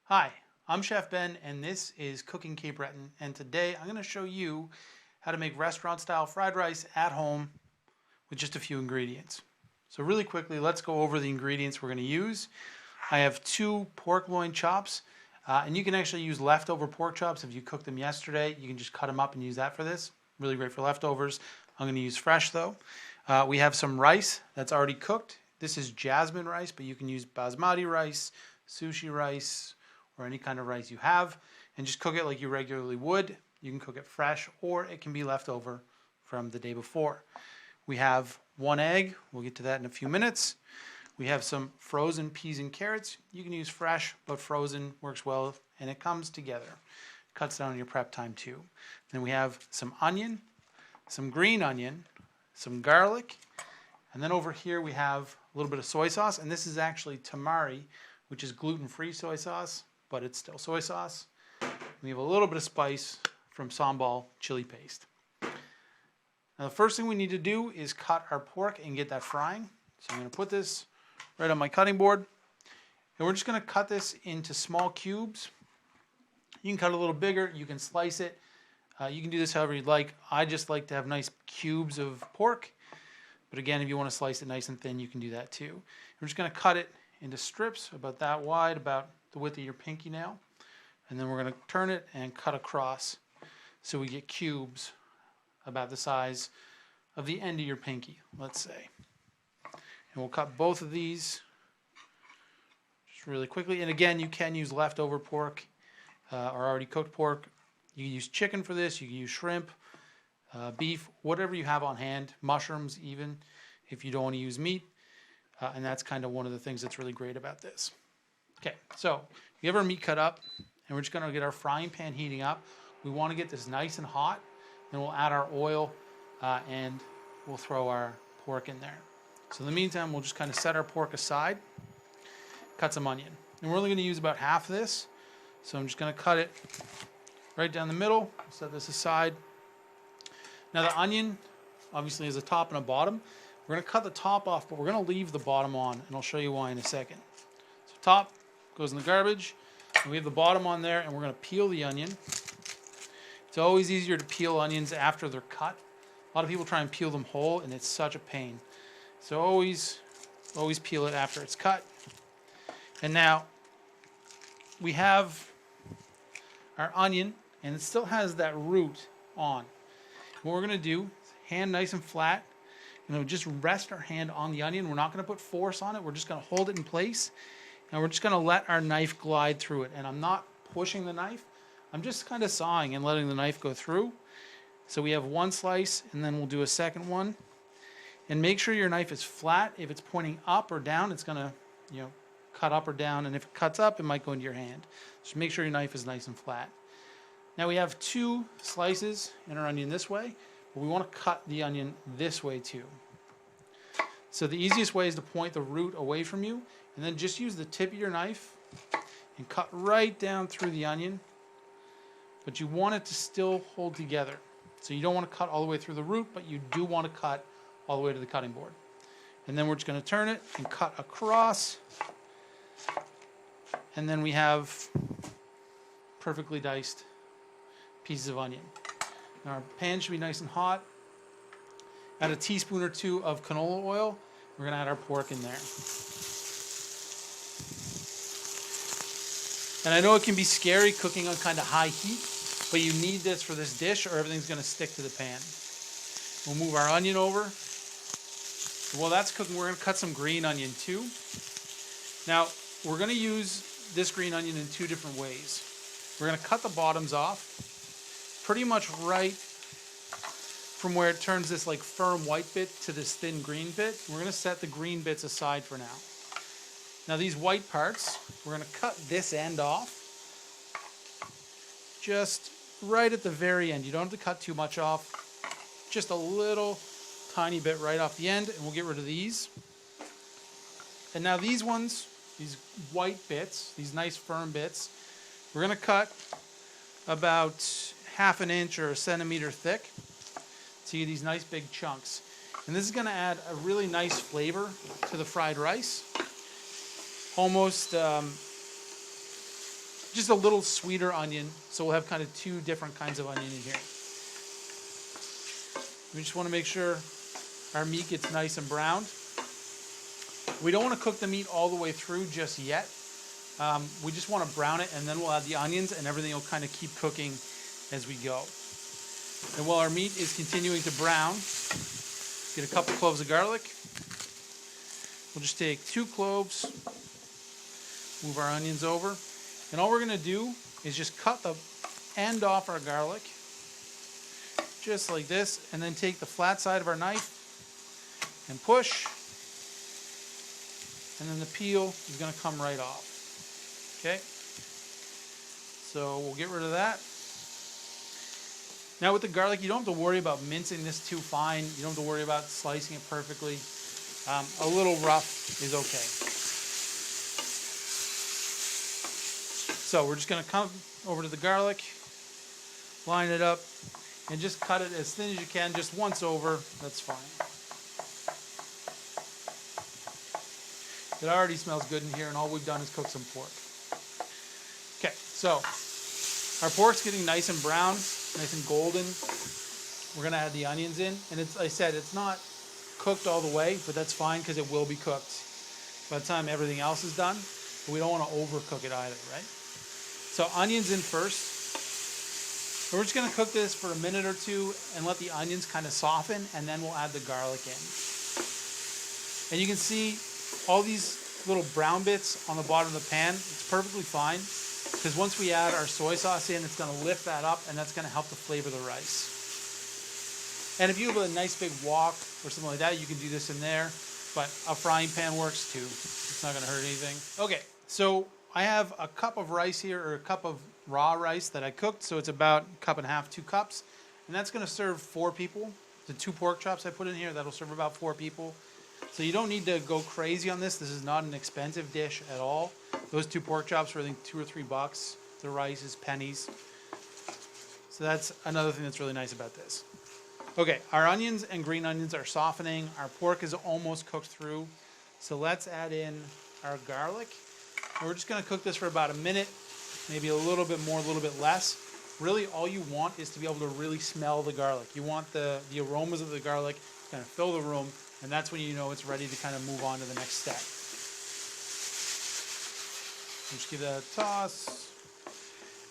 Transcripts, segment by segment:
Hi, I'm Chef Ben and this is Cooking Cape Breton, and today I'm going to show you how to make restaurant style fried rice at home with just a few ingredients. So really quickly, let's go over the ingredients we're going to use. I have 2 pork loin chops, and you can actually use leftover pork chops. If you cooked them yesterday, you can just cut them up and use that for this. Really great for leftovers. I'm going to use fresh though. We have some rice that's already cooked. This is jasmine rice, but you can use basmati rice, sushi rice, or any kind of rice you have, and just cook it like you regularly would. You can cook it fresh, or it can be left over from the day before. We have 1 egg. We'll get to that in a few minutes. We have some frozen peas and carrots. You can use fresh, but frozen works well, and it comes together. Cuts down on your prep time too. Then we have some onion, some green onion, some garlic, and then over here we have a little bit of soy sauce, and this is actually tamari, which is gluten-free soy sauce, but it's still soy sauce. We have a little bit of spice from sambal chili paste. Now the first thing we need to do is cut our pork and get that frying. So I'm going to put this right on my cutting board, and we're just going to cut this into small cubes. You can cut a little bigger, you can slice it. You can do this however you'd like. I just like to have nice cubes of pork, but again, if you want to slice it nice and thin, you can do that too. We're just going to cut it into strips about that wide, about the width of your pinky nail, and then we're going to turn it and cut across so we get cubes about the size of the end of your pinky, let's say. And we'll cut both of these just really quickly. And again, you can use leftover pork or already cooked pork. You can use chicken for this, you can use shrimp, beef, whatever you have on hand, mushrooms even, if you don't want to use meat. And that's kind of one of the things that's really great about this. Okay, so we have our meat cut up, and we're just going to get our frying pan heating up. We want to get this nice and hot, then we'll add our oil, and we'll throw our pork in there. So in the meantime, we'll just kind of set our pork aside, cut some onion. And we're only going to use about half of this, so I'm just going to cut it right down the middle, set this aside. Now the onion obviously has a top and a bottom. We're going to cut the top off, but we're going to leave the bottom on, and I'll show you why in a second. So top goes in the garbage, and we have the bottom on there, and we're going to peel the onion. It's always easier to peel onions after they're cut. A lot of people try and peel them whole, and it's such a pain. So always peel it after it's cut. And now we have our onion, and it still has that root on. What we're going to do, hand nice and flat, just rest our hand on the onion. We're not going to put force on it. We're just going to hold it in place, and we're just going to let our knife glide through it. And I'm not pushing the knife. I'm just kind of sawing and letting the knife go through. So we have 1 slice, and then we'll do a second one. And make sure your knife is flat. If it's pointing up or down, it's going to, cut up or down. And if it cuts up, it might go into your hand. Just make sure your knife is nice and flat. Now we have 2 slices in our onion this way, but we want to cut the onion this way too. So the easiest way is to point the root away from you, and then just use the tip of your knife and cut right down through the onion. But you want it to still hold together. So you don't want to cut all the way through the root, but you do want to cut all the way to the cutting board. And then we're just going to turn it and cut across. And then we have perfectly diced pieces of onion. Now our pan should be nice and hot. Add a teaspoon or 2 of canola oil. We're going to add our pork in there. And I know it can be scary cooking on kind of high heat, but you need this for this dish or everything's going to stick to the pan. We'll move our onion over. While that's cooking, we're going to cut some green onion too. Now, we're going to use this green onion in 2 different ways. We're going to cut the bottoms off, pretty much right from where it turns this like firm white bit to this thin green bit. We're going to set the green bits aside for now. Now these white parts, we're going to cut this end off, just right at the very end. You don't have to cut too much off, just a little tiny bit right off the end, and we'll get rid of these. And now these ones, these white bits, these nice firm bits, we're going to cut about 1/2 inch or 1 centimeter thick. So you get these nice big chunks. And this is going to add a really nice flavor to the fried rice. Almost just a little sweeter onion. So we'll have kind of two different kinds of onion in here. We just want to make sure our meat gets nice and browned. We don't want to cook the meat all the way through just yet. We just want to brown it, and then we'll add the onions, and everything will kind of keep cooking as we go. And while our meat is continuing to brown, get a couple cloves of garlic. We'll just take 2 cloves, move our onions over, and all we're going to do is just cut the end off our garlic, just like this, and then take the flat side of our knife and push, and then the peel is going to come right off. Okay, so we'll get rid of that. Now with the garlic, you don't have to worry about mincing this too fine. You don't have to worry about slicing it perfectly. A little rough is okay. So we're just going to come over to the garlic, line it up, and just cut it as thin as you can, just once over. That's fine. It already smells good in here, and all we've done is cook some pork. Okay, so our pork's getting nice and brown, nice and golden. We're going to add the onions in, and it's, I said, it's not cooked all the way, but that's fine because it will be cooked by the time everything else is done. But we don't want to overcook it either, right? So onions in first. We're just going to cook this for a minute or two and let the onions kind of soften, and then we'll add the garlic in. And you can see all these little brown bits on the bottom of the pan. It's perfectly fine, because once we add our soy sauce in, it's going to lift that up, and that's going to help to flavor the rice. And if you have a nice big wok or something like that, you can do this in there, but a frying pan works too. It's not going to hurt anything. Okay, so I have a cup of rice here, or a cup of raw rice that I cooked, so it's about a cup and a half, 2 cups, and that's going to serve 4 people. The 2 pork chops I put in here, that'll serve about 4 people. So you don't need to go crazy on this. This is not an expensive dish at all. Those 2 pork chops are, I think, $2 or $3. The rice is pennies. So that's another thing that's really nice about this. Okay, our onions and green onions are softening. Our pork is almost cooked through. So let's add in our garlic. And we're just going to cook this for about a minute, maybe a little bit more, a little bit less. Really, all you want is to be able to really smell the garlic. You want the aromas of the garlic to kind of fill the room, and that's when you know it's ready to kind of move on to the next step. Just give that a toss.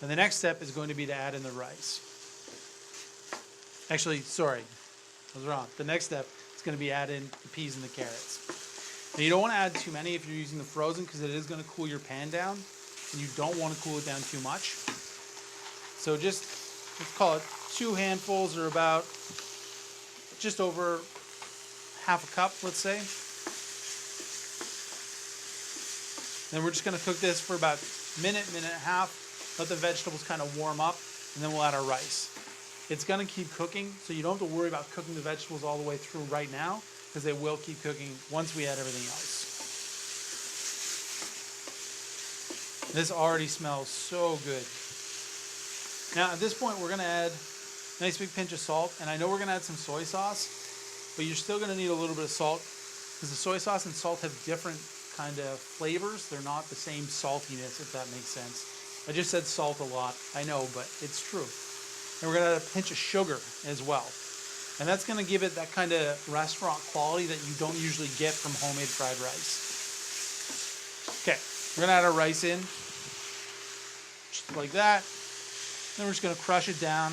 And the next step is going to be to add in the rice. Actually, sorry, I was wrong. The next step is going to be add in the peas and the carrots. Now, you don't want to add too many if you're using the frozen, because it is going to cool your pan down, and you don't want to cool it down too much. So just, let's call it 2 handfuls, or about just over half a cup, let's say. Then we're just going to cook this for about a minute, minute and a half, let the vegetables kind of warm up, and then we'll add our rice. It's going to keep cooking, so you don't have to worry about cooking the vegetables all the way through right now, because they will keep cooking once we add everything else. This already smells so good. Now at this point we're going to add a nice big pinch of salt, and I know we're going to add some soy sauce, but you're still going to need a little bit of salt, because the soy sauce and salt have different kind of flavors. They're not the same saltiness, if that makes sense. I just said salt a lot, I know, but it's true. And we're going to add a pinch of sugar as well. And that's going to give it that kind of restaurant quality that you don't usually get from homemade fried rice. Okay, we're going to add our rice in, just like that. Then we're just going to crush it down.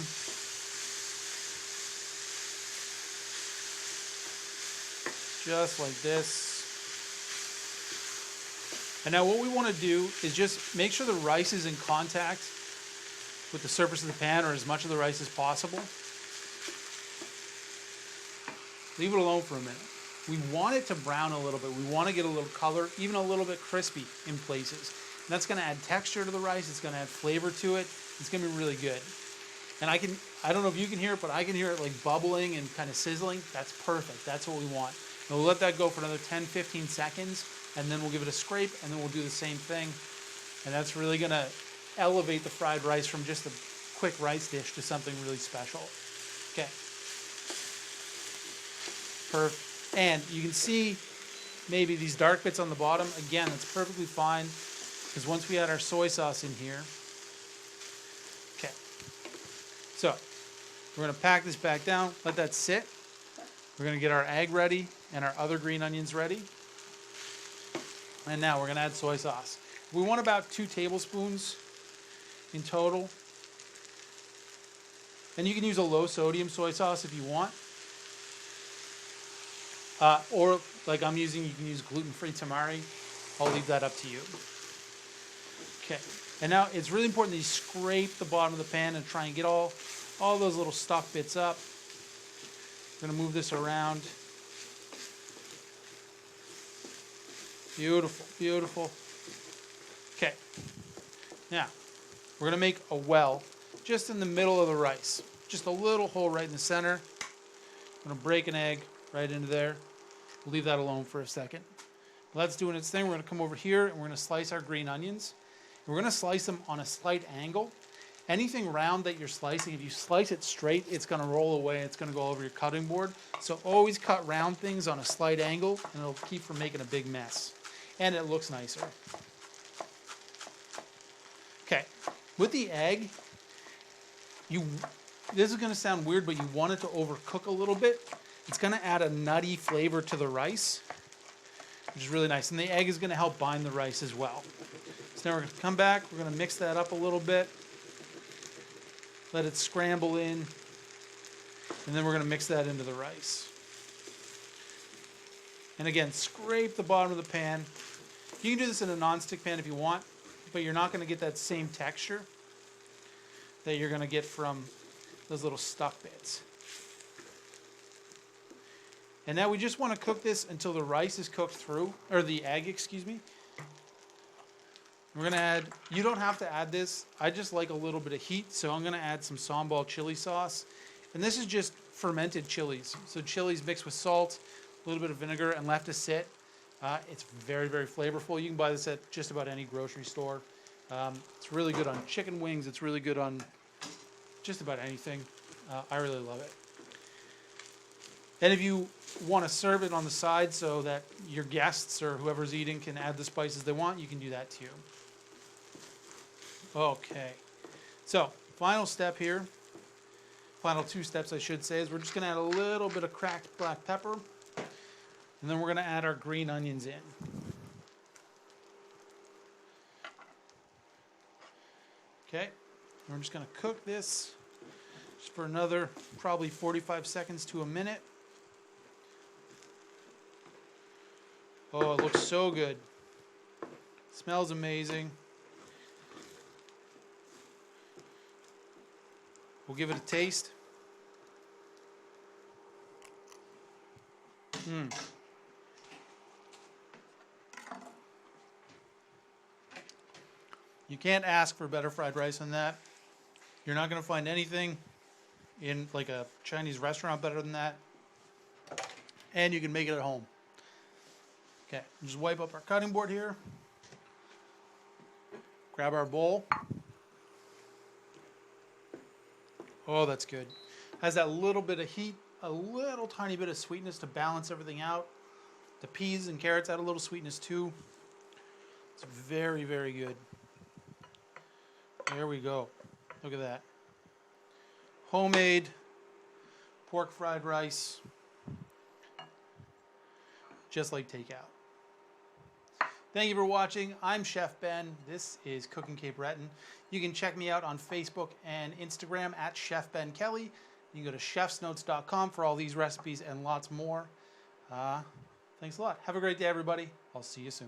Just like this. And now what we want to do is just make sure the rice is in contact with the surface of the pan, or as much of the rice as possible. Leave it alone for a minute. We want it to brown a little bit. We want to get a little color, even a little bit crispy in places. And that's going to add texture to the rice. It's going to add flavor to it. It's going to be really good. And I don't know if you can hear it, but I can hear it like bubbling and kind of sizzling. That's perfect. That's what we want. And we'll let that go for another 10-15 seconds, and then we'll give it a scrape, and then we'll do the same thing. And that's really going to elevate the fried rice from just a quick rice dish to something really special. Okay. Perfect. And you can see maybe these dark bits on the bottom. Again, that's perfectly fine, because once we add our soy sauce in here, So we're going to pack this back down, let that sit. We're going to get our egg ready and our other green onions ready. And now we're going to add soy sauce. We want about 2 tablespoons in total. And you can use a low sodium soy sauce if you want. Or like I'm using, you can use gluten-free tamari. I'll leave that up to you. Okay. And now it's really important that you scrape the bottom of the pan and try and get all those little stuck bits up. I'm going to move this around. Beautiful, beautiful. Okay. Now, we're going to make a well just in the middle of the rice. Just a little hole right in the center. I'm going to break an egg right into there. We'll leave that alone for a second. While that's doing its thing, we're going to come over here and we're going to slice our green onions. We're going to slice them on a slight angle. Anything round that you're slicing, if you slice it straight, it's going to roll away. It's going to go over your cutting board. So always cut round things on a slight angle, and it'll keep from making a big mess. And it looks nicer. Okay, with the egg, this is going to sound weird, but you want it to overcook a little bit. It's going to add a nutty flavor to the rice, which is really nice. And the egg is going to help bind the rice as well. So now we're going to come back. We're going to mix that up a little bit. Let it scramble in. And then we're going to mix that into the rice. And again, scrape the bottom of the pan. You can do this in a non-stick pan if you want, but you're not going to get that same texture that you're going to get from those little stuck bits. And now we just want to cook this until the rice is cooked through, or the egg, excuse me. We're going to add, you don't have to add this. I just like a little bit of heat, so I'm going to add some sambal chili sauce. And this is just fermented chilies. So chilies mixed with salt, a little bit of vinegar, and left to sit. It's very, very flavorful. You can buy this at just about any grocery store. It's really good on chicken wings. It's really good on just about anything. I really love it. And if you want to serve it on the side so that your guests or whoever's eating can add the spices they want, you can do that too. Okay. So, final step here, final 2 steps I should say, is we're just going to add a little bit of cracked black pepper. And then we're going to add our green onions in. Okay. And we're just going to cook this just for another probably 45 seconds to a minute. Oh, it looks so good. Smells amazing. We'll give it a taste. You can't ask for better fried rice than that. You're not going to find anything in like a Chinese restaurant better than that. And you can make it at home. Okay, just wipe up our cutting board here. Grab our bowl. Oh, that's good. Has that little bit of heat, a little tiny bit of sweetness to balance everything out. The peas and carrots add a little sweetness too. It's very, very good. There we go. Look at that. Homemade pork fried rice. Just like takeout. Thank you for watching. I'm Chef Ben. This is Cooking Cape Breton. You can check me out on Facebook and Instagram at Chef Ben Kelly. You can go to chefsnotes.com for all these recipes and lots more. Thanks a lot. Have a great day, everybody. I'll see you soon.